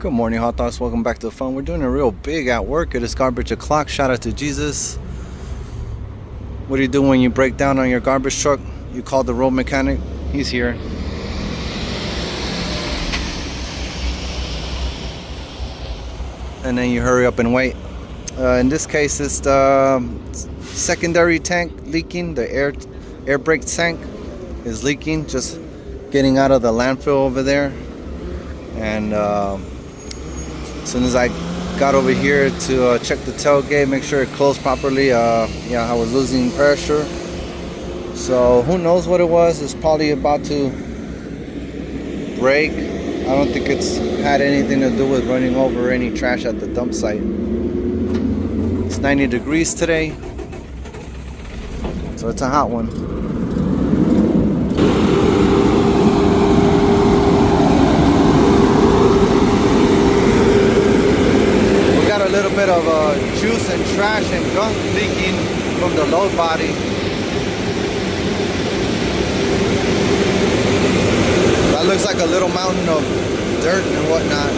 Good morning, hot dogs. Welcome back to the fun. We're doing a real big at work. It is garbage o'clock. Shout out to Jesus. What do you do when you break down on your garbage truck? You call the road mechanic. He's here. And then you hurry up and wait. In this case, it's the secondary tank leaking. The air brake tank is leaking, just getting out of the landfill over there. And as soon as I got over here to check the tailgate, make sure it closed properly, yeah, I was losing pressure. So who knows what it was. It's probably about to break. I don't think it's had anything to do with running over any trash at the dump site. It's 90 degrees today, so it's a hot one. A little bit of juice and trash and gunk leaking from the load body. That looks like a little mountain of dirt and whatnot.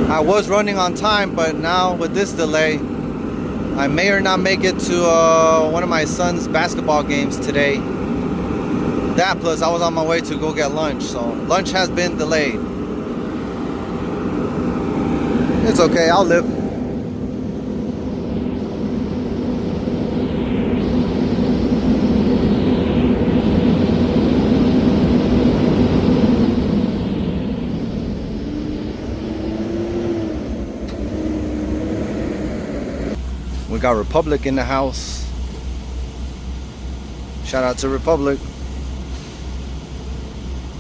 I was running on time, but now with this delay, I may or not make it to one of my son's basketball games today. That plus I was on my way to go get lunch, so lunch has been delayed. It's okay, I'll live. We got Republic in the house. Shout out to Republic.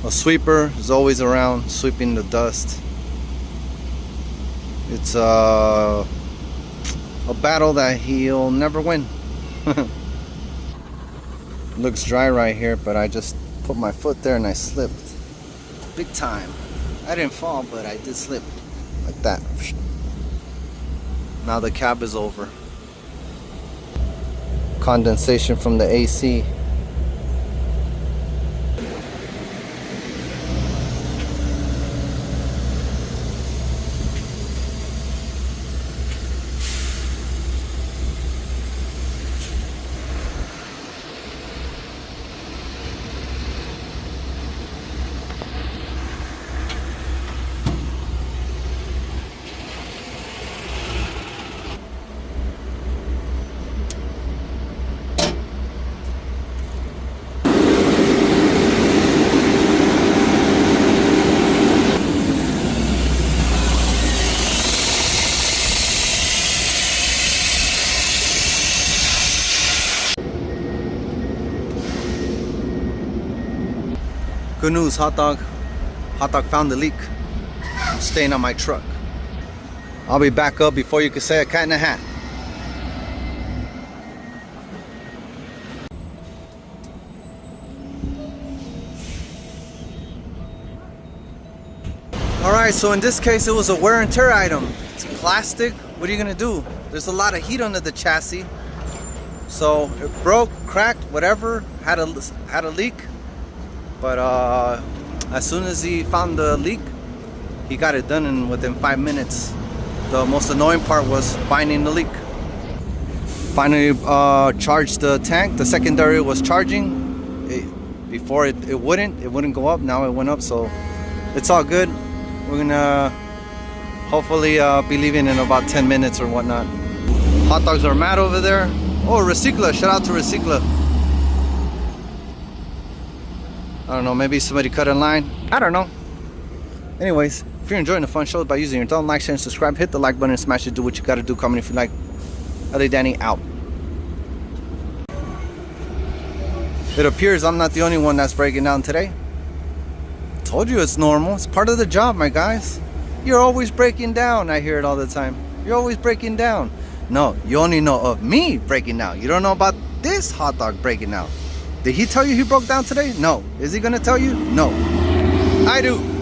A sweeper is always around, sweeping the dust. It's a battle that he'll never win. Looks dry right here, but I just put my foot there and I slipped. Big time. I didn't fall, but I did slip. Like that. Now the cab is over. Condensation from the AC. Good news, hot dog. Hot dog found the leak. I'm staying on my truck. I'll be back up before you can say a cat in a hat. Alright, so in this case it was a wear and tear item. It's plastic. What are you gonna do? There's a lot of heat under the chassis. So it broke, cracked, whatever, had a leak. But as soon as he found the leak, he got it done within 5 minutes. The most annoying part was finding the leak. Finally charged the tank. The secondary was charging. Before it wouldn't go up. Now it went up, so it's all good. We're gonna hopefully be leaving in about 10 minutes or whatnot. Hot dogs are mad over there. Oh, Recicla, shout out to Recicla. I don't know, maybe somebody cut in line. I don't know. Anyways, if you're enjoying the fun show by using your thumb, like, share, and subscribe, hit the like button and smash it. Do what you gotta do. Comment if you like. LA Danny out. It appears I'm not the only one that's breaking down today. Told you it's normal. It's part of the job, my guys. You're always breaking down. I hear it all the time. You're always breaking down. No, you only know of me breaking down. You don't know about this hot dog breaking down. Did he tell you he broke down today? No. Is he gonna tell you? No. I do.